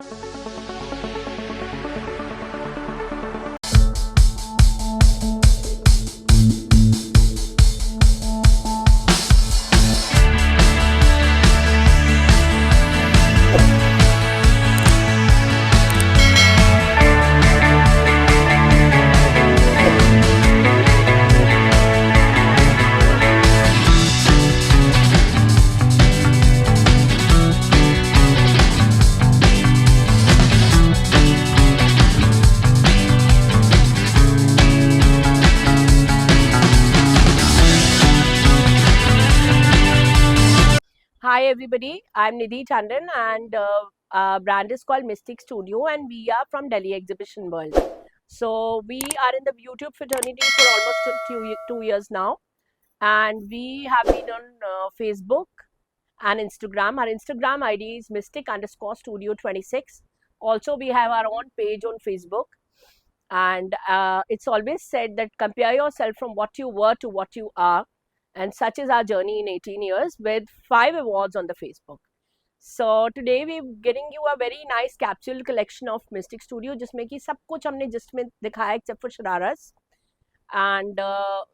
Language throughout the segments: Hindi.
Hi everybody, I'm Nidhi Chandan and our brand is called Mystic Studio and we are from Delhi Exhibition World. So we are in the YouTube fraternity for almost 2 years now, and we have been on Facebook and Instagram. Our Instagram ID is mystic_studio26. Also, we have our own page on Facebook, and it's always said that compare yourself from what you were to what you are, and such is our journey in 18 years with 5 awards on the Facebook. So today we're getting you a very nice capsule collection of Mystic Studio, जिसमें कि सब कुछ हमने जिसमें दिखाया except for Shararas, and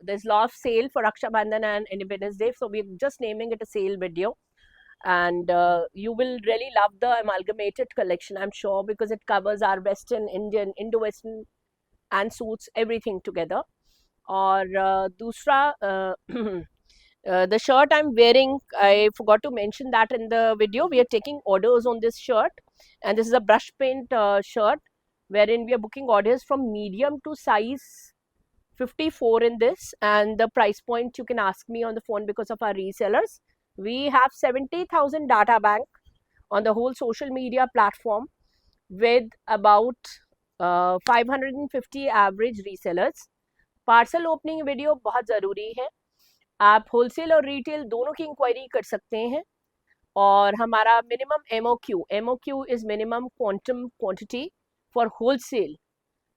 there's a lot of sale for Raksha Bandhan and Independence Day, so we're just naming it a sale video, and you will really love the amalgamated collection, I'm sure, because it covers our Western, Indian, Indo-Western and suits everything together. और दूसरा the shirt I'm wearing, I forgot to mention that in the video. We are taking orders on this shirt, and this is a brush paint shirt wherein we are booking orders from medium to size 54 in this, and the price point you can ask me on the phone because of our resellers. We have 70,000 data bank on the whole social media platform with about 550 average resellers. Parcel opening video बहुत ज़रूरी है, आप होलसेल और रिटेल दोनों की इंक्वायरी कर सकते हैं, और हमारा minimum MOQ is minimum quantum quantity for wholesale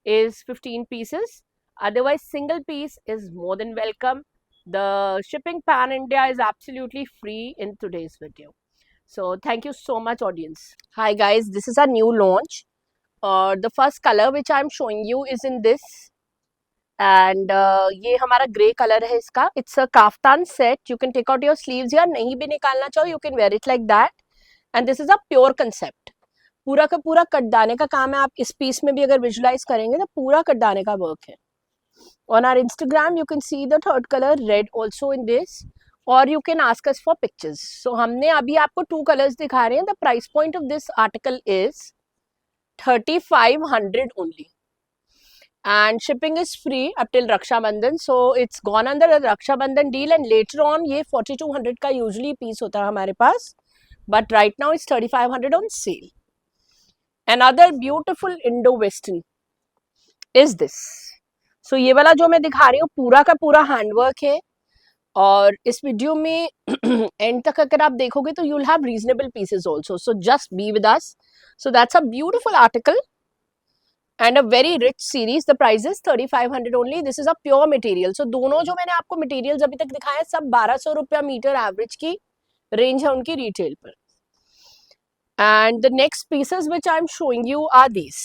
is 15 pieces, otherwise single piece is more than welcome. The shipping pan India is absolutely free in today's video. So thank you so much audience. Hi guys, this is our new launch. The first color which I am showing you is in this, and ये हमारा ग्रे कलर है इसका. It's a kaftan set. You can take out your sleeves या नहीं भी निकालना चाहो, you can wear it like that, and this is a pure concept. पूरा का पूरा कटदाने का काम है. आप इस पीस में भी अगर विजुलाइज करेंगे तो पूरा कटदाने का वर्क है. On our Instagram you can see the third colour red also in this, और you can ask us for pictures. So हमने अभी आपको 2 कलर्स दिखा रहे हैं. The price point of this article is 3500 only, and shipping is free up till Raksha Bandhan. So it's gone under a Raksha Bandhan deal, and later on ये 4200 का usually piece होता है हमारे पास, but right now it's 3500 on sale. Another beautiful Indo-Western is this. So ये वाला जो मैं दिखा रही हूँ पूरा का पूरा हैंडवर्क है, और इस वीडियो में एंड तक अगर आप देखोगे तो you'll have reasonable pieces also. So just be with us. So that's a beautiful article and a very rich series. The price is 3500 only. This is a pure material. So दोनों जो मैंने आपको materials अभी तक दिखाए सब 1200 रुपया मीटर एवरेज की रेंज है उनकी रिटेल पर. And the next pieces which I am showing you are these.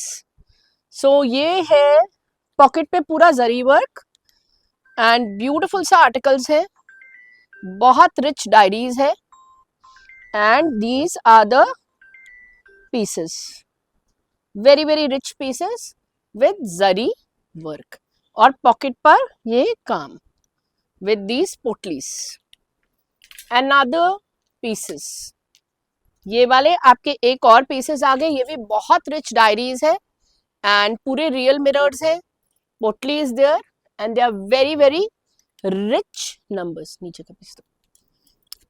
So ये है पॉकेट पे पूरा जरी वर्क एंड ब्यूटिफुल सा आर्टिकल्स है, बहुत रिच डायरीज है, and these are the pieces, very very rich pieces with zari work, और पॉकेट पर ये काम with these potlis. Another pieces, ये वाले आपके एक और पीसेस आ गए. ये भी बहुत रिच डायरीज है एंड पूरे रियल मिरर्स है. Potli is there and they are very very rich numbers. नीचे का piece.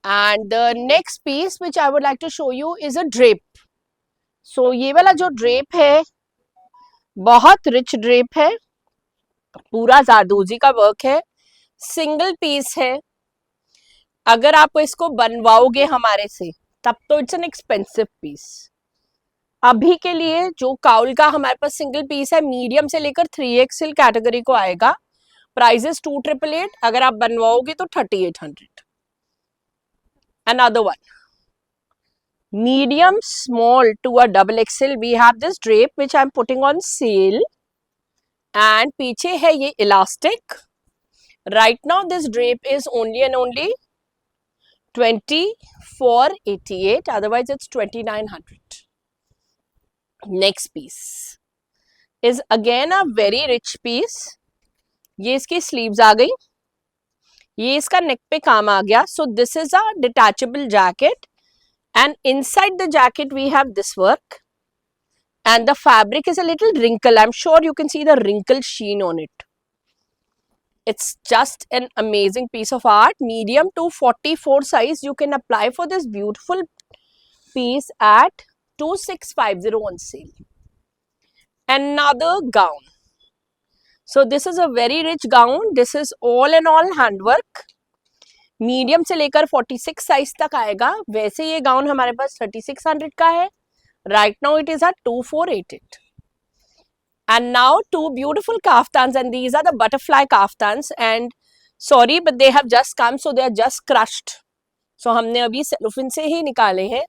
And the next piece which I would like to show you is a drape. So ये वाला जो ड्रेप है बहुत रिच ड्रेप है, पूरा जारदोजी का वर्क है, सिंगल पीस है. अगर आप इसको बनवाओगे हमारे से तब तो इट्स एन एक्सपेंसिव पीस. अभी के लिए जो काउल का हमारे पास सिंगल पीस है, मीडियम से लेकर 3XL कैटेगरी को आएगा. प्राइजेस 2888. अगर आप बनवाओगे तो 3800. Another one, medium small to a double XL, we have this drape which I'm putting on sale, and पीछे है ये elastic. Right now this drape is only and only 2488, otherwise it's 2900. Next piece is again a very rich piece. ये इसकी sleeves आ गई, ये इसका neck पे काम आ गया. So this is a detachable jacket, and inside the jacket we have this work, and the fabric is a little wrinkle. I'm sure you can see the wrinkle sheen on it. It's just an amazing piece of art. Medium to 44 size, you can apply for this beautiful piece at 2650 on sale. Another gown. So this is a very rich gown. This is all in all handwork. Medium से लेकर 46 साइज तक आएगा. वैसे ये गाउन हमारे पास 3600 का है. Right now it is at 2488. And now two beautiful kaftans, and these are the butterfly kaftans, and sorry but they have just come, so they are just crushed. So हमने अभी cellophane से ही निकाले हैं.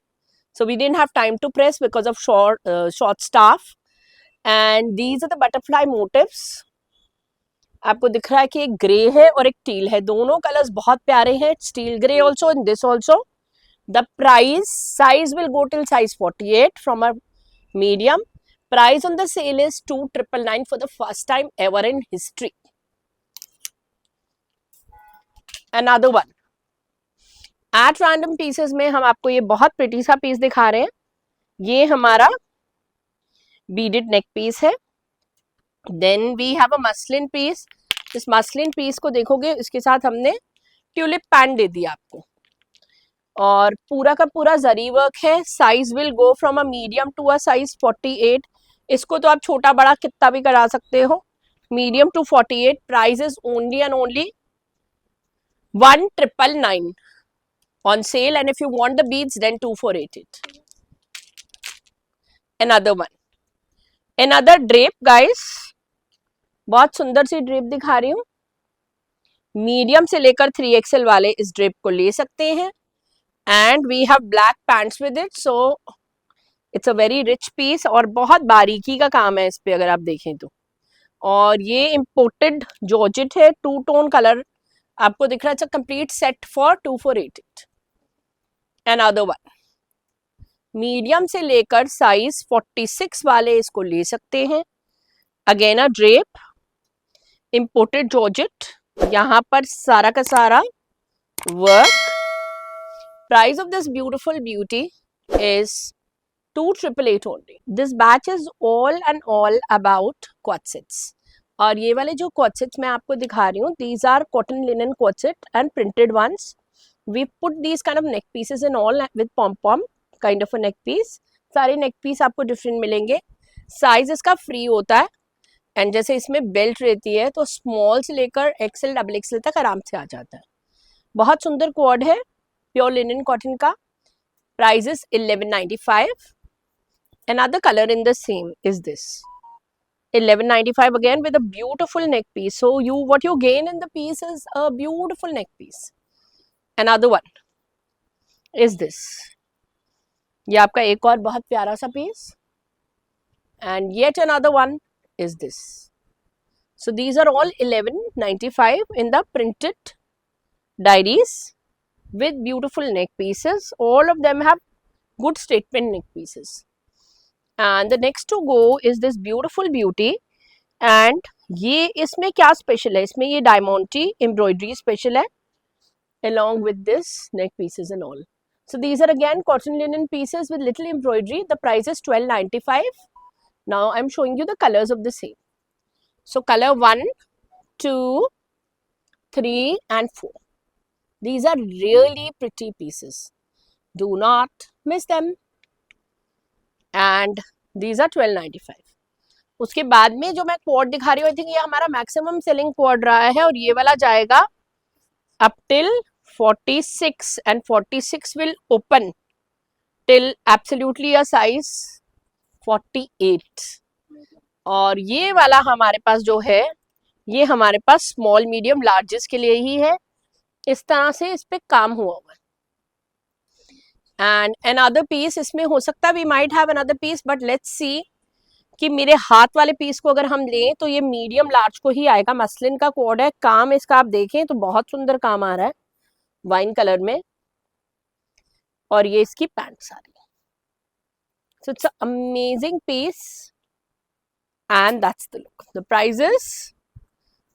So we didn't have time to press because of short staff. And these are the butterfly motifs. आपको दिख रहा है कि एक ग्रे है और एक टील है. दोनों कलर्स बहुत प्यारे हैं. Steel grey also and this also. The price size will go till size 48 from a medium. Price on the sale is 2999 for the first time ever in history. Another one. At random pieces में हम आपको ये बहुत pretty सा piece दिखा रहे हैं. ये हमारा beaded neck piece है. Then we have a muslin piece. इस muslin piece को देखोगे, इसके साथ हमने tulip pant दे दिया आपको, और पूरा का पूरा जरी वर्क है. Size will go from a medium to a size 48. इसको तो आप छोटा बड़ा कितना भी करा सकते हो. Medium to 48. Price is only and only 1999 on sale, and if you want the beads then 2488. Another one. Another drape guys. बहुत सुंदर सी ड्रेप दिखा रही हूँ. मीडियम से लेकर 3XL वाले इस ड्रेप को ले सकते हैं. And we have black pants with it, so it's a very rich piece, और बहुत बारीकी का काम है इस पे अगर आप देखें तो. और ये imported georgette है, 2-tone color आपको दिख रहा है. It's a complete set for 2488. Another one. Medium से लेकर साइज 46 वाले इसको ले सकते हैं. Again a drape, imported georgette. यहाँ पर सारा का सारा work. Price of this beautiful beauty is 2888 only. This batch is all and all about quad sets. और ये वाले जो quad sets मैं आपको दिखा रही हूँ, these are cotton linen quad set and printed ones. We put these kind of neck pieces in all with pom-pom kind of a neck piece. सारे neck piece आपको different मिलेंगे. Size इसका free होता है, and जैसे इसमें belt रहती है तो small से लेकर XL double XL तक आराम से आ जाता है. बहुत सुंदर quad है, प्योर लिनन कॉटन का. Price is 1195. Another color in the same is this. 1195 again with a beautiful neck piece. So what you gain in the piece is a beautiful neck piece. Another one is this. ये आपका एक और बहुत प्यारा सा piece. And yet another one is this. So these are all 1195 in the printed diaries with beautiful neck pieces. All of them have good statement neck pieces. And the next to go is this beautiful beauty. And ये इसमें क्या special है? इसमें ये diamond embroidery special है, along with this neck pieces and all. So these are again cotton linen pieces with little embroidery. The price is 1295. Now I'm showing you the colors of the same. So color 1, 2, 3 and 4. These are really pretty pieces. Do not miss them. And these are 1295. उसके बाद में जो मैं quad दिखा रही हूँ, I think ये हमारा maximum selling quad रहा है, और ये वाला जाएगा up till 46, and 46 will open till absolutely a size 48. और ये वाला हमारे पास जो है, ये हमारे पास small, medium, larges के लिए ही है. इस तरह से इस पे काम हुआ है. एंड अनदर पीस इसमें हो सकता है we might have another piece, but let's see कि मेरे हाथ वाले पीस को अगर हम लें तो ये मीडियम लार्ज को ही आएगा। मसलिन का कोड है, काम इसका आप देखें तो बहुत सुंदर काम आ रहा है वाइन कलर में, और ये इसकी पैंट्स आ रही है। So it's amazing piece and that's the look. The price is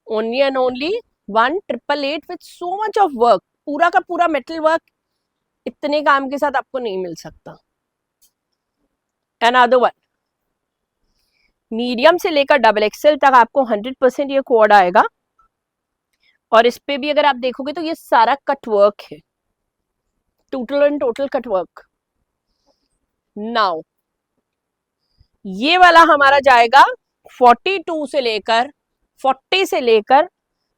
only and only 1888 with so much of work. पूरा का पूरा मेटल वर्क इतने काम के साथ आपको नहीं मिल सकता। अनदर वन, मीडियम से लेकर डबल एक्सेल तक आपको 100% ये कोड आएगा, और इस पे भी अगर आप देखोगे तो ये सारा कट वर्क है, total and total cut work. Now ये वाला हमारा जाएगा 42 से लेकर 40 से लेकर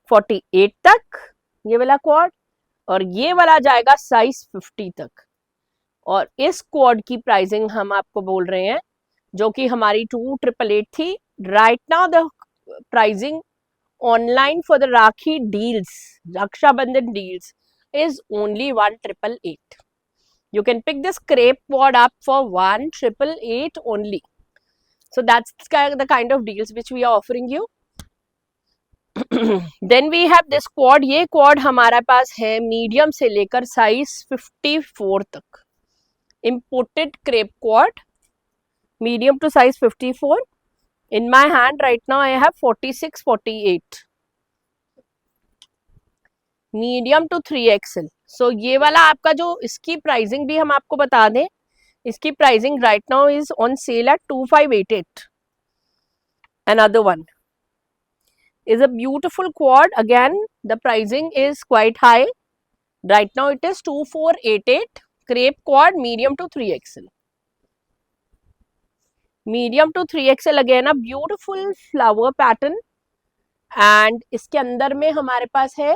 48 तक, ये वाला क्वाड, और ये वाला जाएगा साइज 50 तक। और इस क्वाड की प्राइसिंग हम आपको बोल रहे हैं, जो कि हमारी 2888 थी। Right now the pricing online for the Rakhi deals, Rakshabandhan deals, is only 1888. You can pick this crepe quad up for 1888 only. So that's the kind of deals which we are offering you. Then we have this quad. ये quad हमारे पास है मीडियम से लेकर साइज 54 तक। Imported crepe quad, medium to size 54. In my hand right now I have 46, 48. Medium to 3XL। So ये वाला आपका जो, इसकी प्राइसिंग भी हम आपको बता दें, इसकी pricing right now is on sale at 2588। Another one is a beautiful quad. Again, the pricing is quite high. Right now it is 2488. Crepe quad, medium to 3XL. Medium to 3XL, again a beautiful flower pattern. And इसके अंदर में हमारे पास है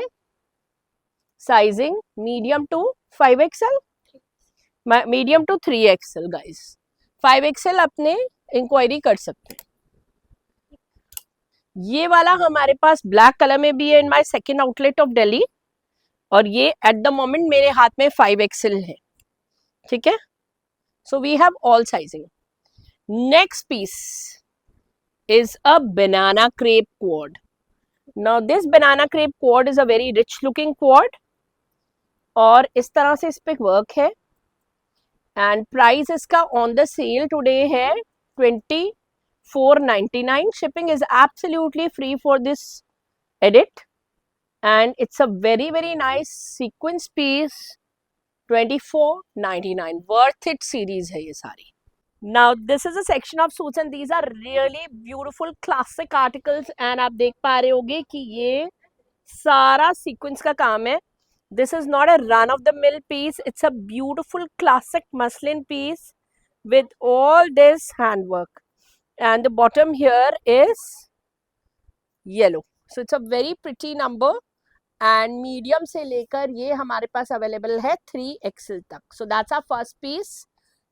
sizing medium to 5XL, medium to 3XL guys. 5XL अपने इंक्वायरी कर सकते हैं। ये वाला हमारे पास ब्लैक कलर में भी है in my second outlet of Delhi, और ये एट द मोमेंट मेरे हाथ में 5XL है, ठीक है। So we have all sizing. Next piece is a banana crepe co-ord. Now this banana crepe co-ord is a very rich looking co-ord, और इस तरह से इस पे वर्क है, एंड प्राइस इसका ऑन द सेल टुडे है 2499. Shipping is absolutely free for this edit, and it's a very very nice sequence piece. 2499 worth it series है ये सारी। Now this is a section of suits and these are really beautiful classic articles, and आप देख पा रहे होगे कि ये सारा सीक्वेंस का काम है। This is not a run of the mill piece, it's a beautiful classic muslin piece with all this handwork, and the bottom here is yellow, so it's a very pretty number, and medium से लेकर ये हमारे पास available है 3XL तक। So that's our first piece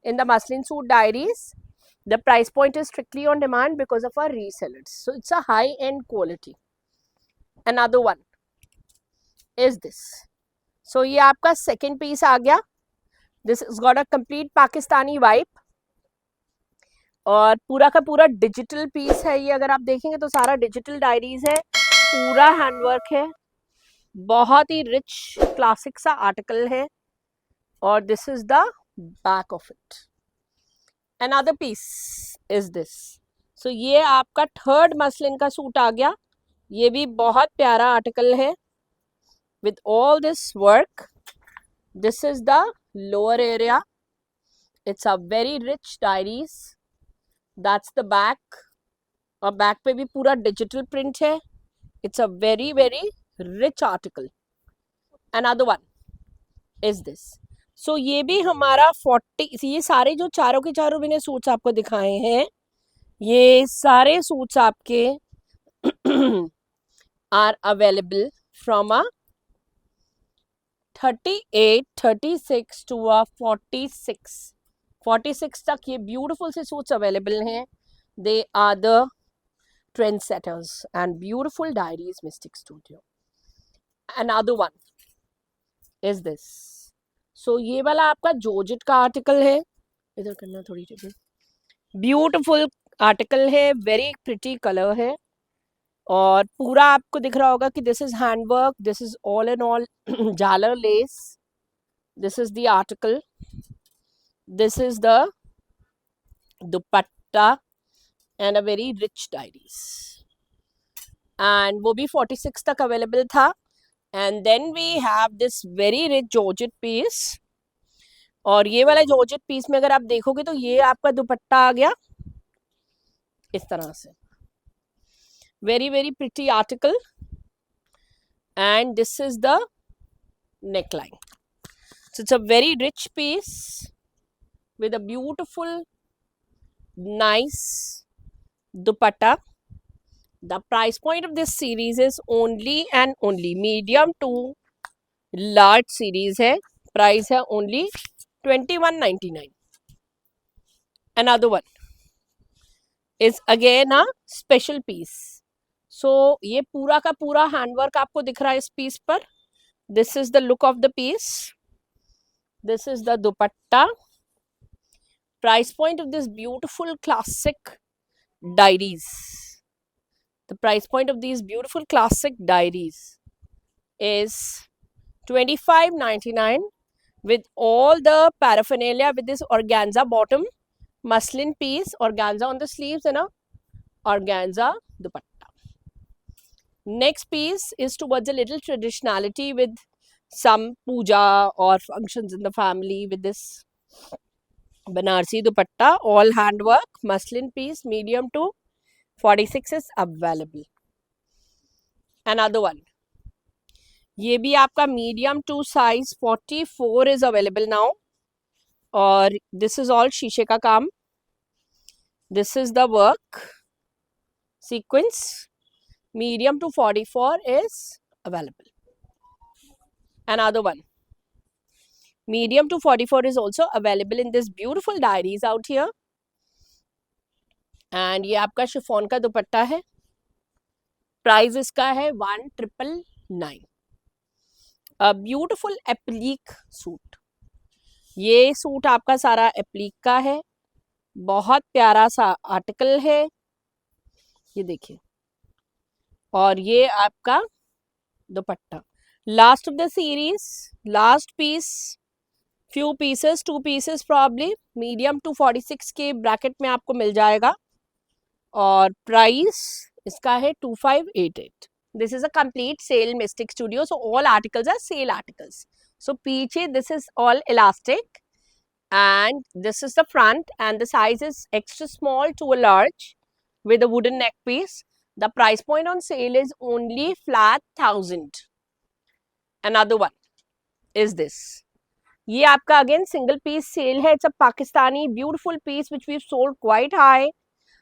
in the muslin suit diaries. The price point is strictly on demand because of our resellers, so it's a high end quality. Another one is this. So ये आपका second piece आ गया। This has got a complete Pakistani vibe, और पूरा का पूरा डिजिटल पीस है ये। अगर आप देखेंगे तो सारा डिजिटल डायरीज है, पूरा हैंडवर्क है, बहुत ही रिच क्लासिक सा आर्टिकल है, और this is the back of it. Another piece is this. So ये आपका थर्ड मसलिन का सूट आ गया। ये भी बहुत प्यारा आर्टिकल है with all this work. This is the lower area. It's a very rich diaries. That's the back, और बैक पे भी पूरा डिजिटल प्रिंट है। It's a very very rich article. Another one is this. So ये भी हमारा 40, ये सारे जो चारों के चारों मैंने सूट्स आपको दिखाए हैं, ये सारे सूट्स आपके are available from a 38, 36 to a 46. 46 तक ये ब्यूटिफुल से सूट्स अवेलेबल हैं। They are the trend setters and beautiful diaries Mystic Studio. Another one is this. So ये वाला आपका जॉर्जेट का आर्टिकल है, इधर करना थोड़ी सी, ब्यूटीफुल आर्टिकल है, वेरी प्रिटी कलर है, और पूरा आपको दिख रहा होगा कि this is handwork, this is all and all झालर lace, this is the article, this is the dupatta and a very rich diaries, and वो भी 46 तक अवेलेबल था. And then we have this very rich georgette piece, और ये वाला जॉर्जेट पीस में अगर आप देखोगे तो ये आपका दुपट्टा आ गया इस तरह से, very very pretty article, and this is the neckline. So it's a very rich piece with a beautiful nice dupatta. The price point of this series is only and only medium to large series है, price है only 21.99. Another one is again a special piece. So ये पूरा का पूरा हैंडवर्क आपको दिख रहा है इस पीस पर. This is the look of the piece. This is the dupatta. Price point of this beautiful classic diaries. The price point of these beautiful classic diaries is 25.99 with all the paraphernalia, with this organza bottom, muslin piece, organza on the sleeves, and a organza dupatta. Next piece is towards a little traditionality with some puja or functions in the family, with this Banarsi dupatta, all handwork, muslin piece, medium to 46 is available. Another one, ये भी आपका medium to size 44 is available now, और this is all शीशे का काम. This is the work sequence. Medium to 44 is available. Another one, medium to 44 is also available in this beautiful diaries out here. And ये आपका शिफॉन का दुपट्टा है, प्राइस इसका है 1999. अ ब्यूटिफुल एप्लीक सूट, ये सूट आपका सारा एप्लीक का है, बहुत प्यारा सा आर्टिकल है, ये देखिए, और ये आपका dupatta. Last of the series, last piece, few pieces, 2 pieces probably, medium to 46 के ब्रैकेट में आपको मिल जाएगा, और प्राइस इसका है 2588. This is a complete sale mystic studio, so all articles are sale articles. So पीछे this is all elastic, and this is the front, and the size is extra small to a large with a wooden neck piece. The price point on sale is only flat 1000. Another one is this. ये आपका again single piece sale है. It's a Pakistani beautiful piece which we've sold quite high.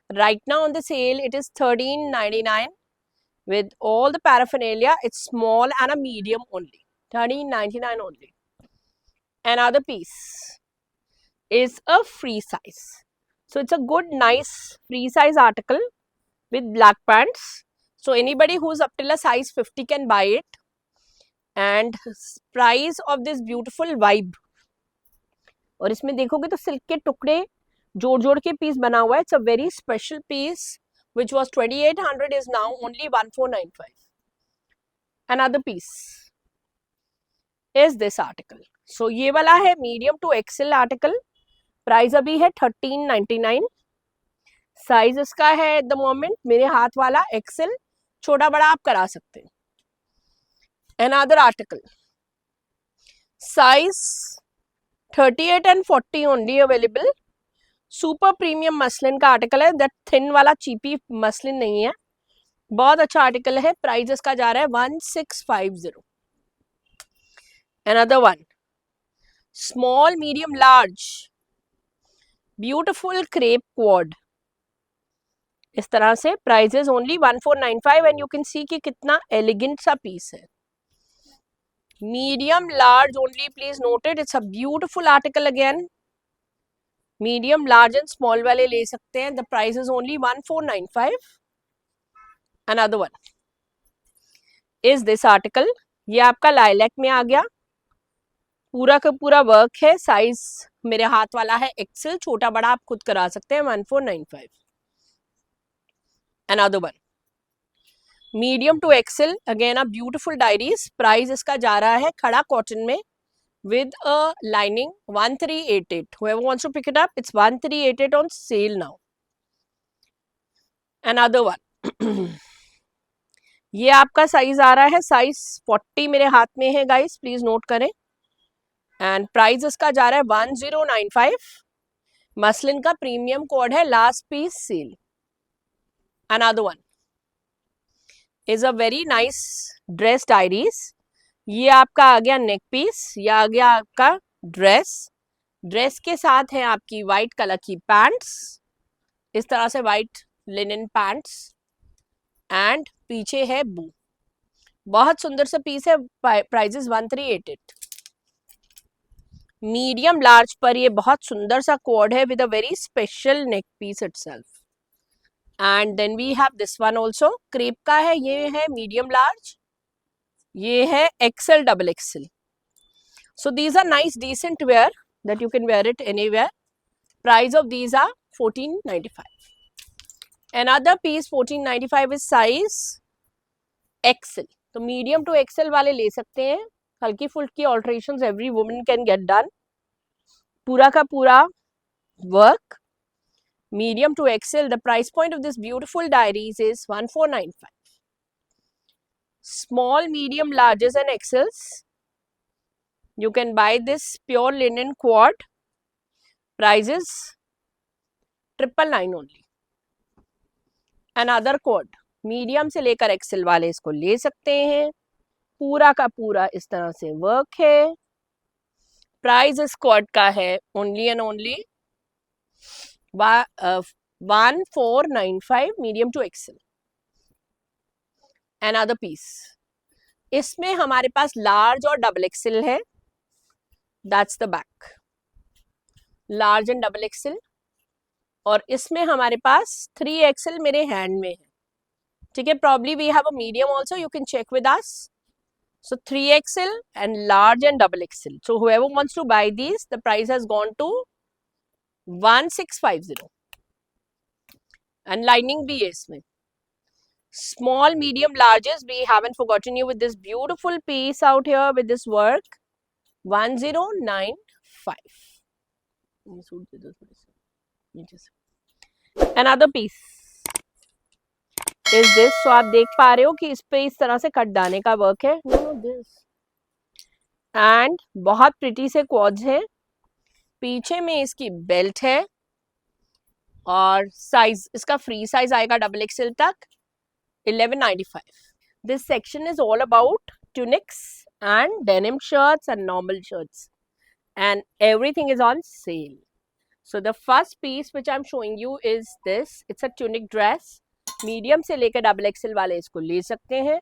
Right now on the sale it is 13.99 with all the paraphernalia. It's small and a medium only. 13.99 only. Another piece is a free size. So it's a good nice free size article with black pants. So anybody who's up till a size 50 can buy it. And price of this beautiful vibe. और इसमें देखोगे तो सिल्क के टुकड़े जोड़ जोड़ के पीस बना हुआ है. It's a very special piece which was 2800 is now only 1495. Another piece is this article. So ये वाला है medium to XL article. Price अभी है 1399. साइज इसका है एट द मोमेंट मेरे हाथ वाला एक्सेल, छोटा बड़ा आप करा सकते हैं. Another article, size 38 and 40 only available. Super premium muslin का आर्टिकल है, दैट थिन वाला चीपी मसलिन नहीं है, बहुत अच्छा आर्टिकल है. प्राइस इसका जा रहा है 1650. Another one, small medium large beautiful crepe co-ord, इस तरह से. Prices only 1495 and you can see कि कितना एलिगेंट सा पीस है. Medium large only, please noted. It's a beautiful article again. Medium large and small वाले ले सकते हैं. The price is only 1495. Another one is this article. ये आपका लाइलैक में आ गया. पूरा का पूरा वर्क है। साइज मेरे हाथ वाला है एक्सेल, छोटा बड़ा आप खुद करा सकते हैं। 1495। Another one medium to XL, again a beautiful diaries. Price इसका जा रहा है खड़ा कॉटन में with a lining 1388. Whoever wants to pick it up, it's 1388 on sale now. Another one ये आपका साइज आ रहा है, साइज 40 मेरे हाथ में है गाइस, प्लीज नोट करें। एंड प्राइस इसका जा रहा है 1095। मसलिन का प्रीमियम कोड है, last piece sale. Another one is a very nice dress diaries. ये आपका आ गया नेक पीस, या आ गया आपका ड्रेस। ड्रेस के साथ है आपकी वाइट कलर की पैंट्स, इस तरह से वाइट लिनन पैंट्स, एंड पीछे है बू। बहुत सुंदर सा पीस है। प्राइजेस 1388। मीडियम लार्ज पर ये बहुत सुंदर सा कोड है with a very special neck piece itself. And then we have this one also, crepe का है, ये है मीडियम लार्ज, ये है XL double XL. So these are nice decent wear that you can wear it anywhere. Price of these are 1495. Another piece 1495 is size XL. तो मीडियम टू एक्सेल वाले ले सकते हैं। हल्की फुल्की alterations every woman can get done. पूरा का पूरा work medium to XL. The price point of this beautiful diaries is 1495. Small, medium, larges and XLs. You can buy this pure linen quad. Price is 999 only. Another quad, medium से लेकर एक्सेल वाले इसको ले सकते हैं। पूरा का पूरा इस तरह से वर्क है। प्राइस इस क्वाड का है only and only 1495 medium to XL. Another piece, इसमें हमारे पास लार्ज और डबल एक्सेल है। That's the back, large and double XL. और इसमें हमारे पास 3XL मेरे हैंड में है, ठीक है। Probably we have a medium also, you can check with us. So 3XL and large and double XL. So whoever wants to buy these, the price has gone to 1650. And lining भी है इसमें। Small, medium, larges, we haven't forgotten you with this beautiful piece out here with this work. 1095. Another piece is this. So आप देख पा रहे हो कि इस पे इस तरह से कट दाने का वर्क है। एंड बहुत प्रिटी से क्वाड्स है। पीछे में इसकी बेल्ट है और साइज इसका फ्री साइज आएगा डबल एक्सेल तक, 1195. This section is all about tunics and denim shirts and normal shirts, and everything is on cell. So the first piece which I'm showing you is this. It's a tunic dress. Medium से लेकर डबल एक्सेल वाले इसको ले सकते हैं.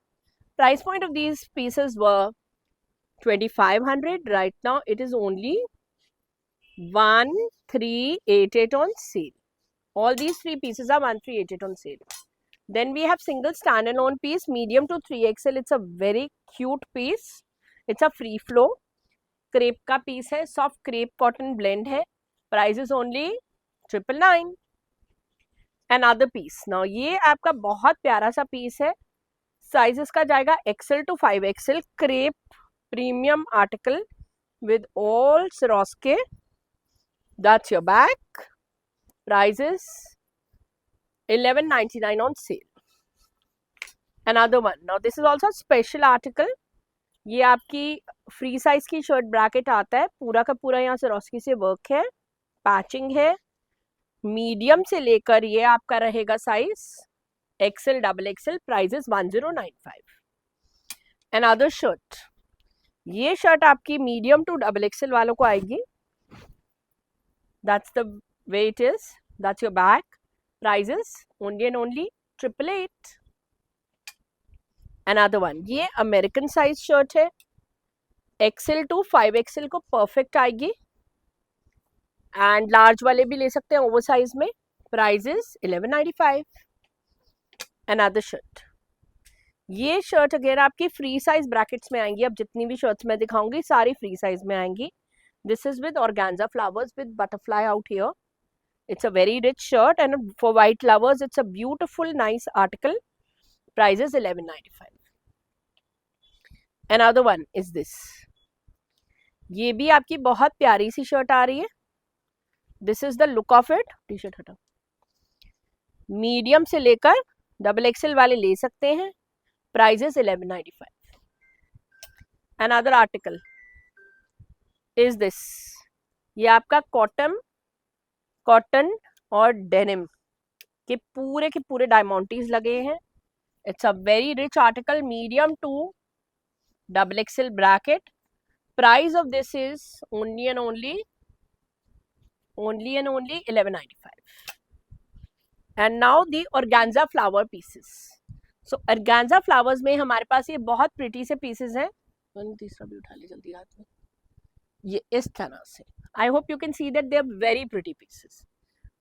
Price point of these pieces were 2500. Right now it is only 1388 on sale. All these three pieces are 1388 on sale. Then we have single standalone piece, medium to 3XL. It's a very cute piece. It's a free flow. Crepe का piece है, soft crepe cotton blend है. Price is only 999. Another piece. Now ये आपका बहुत प्यारा सा पीस है. साइज इसका जाएगा XL to 5XL. Crepe premium article with all Swarovski. That's your back. Price is 1199 on sale. Another one. Now this is also special article. ये आपकी फ्री साइज की शर्ट ब्रैकेट आता है. पूरा का पूरा यहाँ Swarovski से वर्क है, पैचिंग है. मीडियम से लेकर ये आपका रहेगा size XL double XL. Price is 1095. Another shirt, ये शर्ट आपकी मीडियम टू डबल XL वालों को आएगी. That's the way it is. That's your back. Price is only and only 888. Another one, ये अमेरिकन साइज शर्ट है. XL टू 5XL को परफेक्ट आएगी, एंड लार्ज वाले भी ले सकते हैं ओवर साइज में. Price is 1195. अनदर शर्ट, ये शर्ट अगेन आपकी फ्री साइज ब्रैकेट्स में आएंगी. अब जितनी भी शर्ट्स मैं दिखाऊंगी सारी फ्री साइज में आएंगी. This is with organza flowers with butterfly out here. It's a very rich shirt, and for white lovers, it's a beautiful, nice article. Price is 11.95. Another one is this. ये भी आपकी बहुत प्यारी सी शर्ट आ रही है. This is the look of it. T-shirt हटा. मीडियम से लेकर XXL वाले ले सकते हैं. Price is 11.95. Another article is this. ये आपका कॉटन और डेनिम के पूरे डायमंडीज लगे हैं. It's a very rich article, medium to XXL bracket. Price of this is only and only 11.95. And now the organza flower pieces. So organza flowers में हमारे पास ये बहुत प्रिटी से पीसेस हैं. तीसरा भी उठा ले जल्दी हाथ में. ये इस तरह से. I hope you can see that they are very pretty pieces.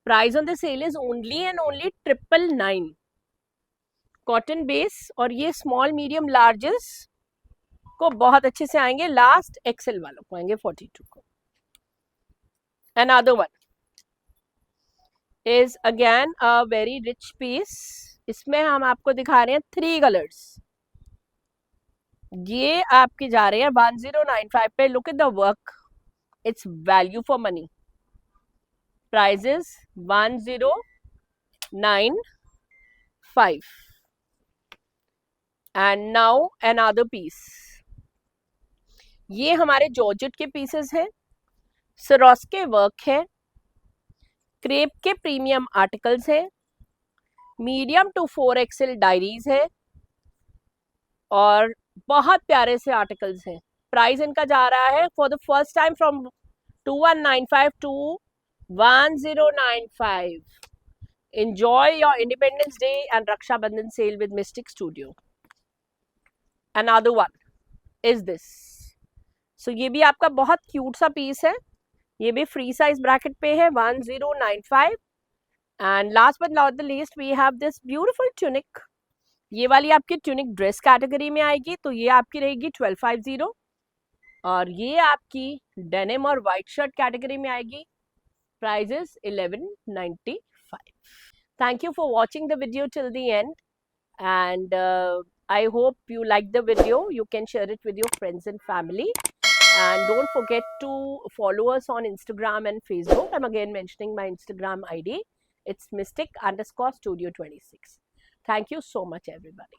Price on the sale is only and only 999. Cotton base और ये small medium larges को बहुत अच्छे से आएंगे. लास्ट XL वालों को आएंगे 42 को. Another one is again a very rich piece. इसमें हम आपको दिखा रहे हैं 3 colors. ये आपके जा रहे हैं 1095 पे. Look at the work. It's value for money. Price is 1095. And now another piece. ये हमारे जॉर्जेट के पीसेस हैं. सरोस्के वर्क है. क्रेप के प्रीमियम आर्टिकल्स हैं. मीडियम टू 4XL डायरीज है और बहुत प्यारे से आर्टिकल्स हैं. प्राइस इनका जा रहा है for the first time from 2195 to 1095. Enjoy your Independence Day and Raksha Bandhan sale with Mystic Studio. Another one is this. So ये भी आपका बहुत क्यूट सा पीस है. ये भी फ्री साइज ब्रैकेट पे है 1095. And last but not the least we have this beautiful tunic. ये वाली आपकी ट्यूनिक ड्रेस कैटेगरी में आएगी तो ये आपकी रहेगी 1250. और ये आपकी डेनिम और वाइट शर्ट कैटेगरी में आएगी. Price is 1195. Thank you for watching the video till the end, and I hope you like the video. You can share it with your friends and family, and don't forget to follow us on Instagram and Facebook. I'm again mentioning my Instagram ID. It's mystic_studio 26. Thank you so much everybody.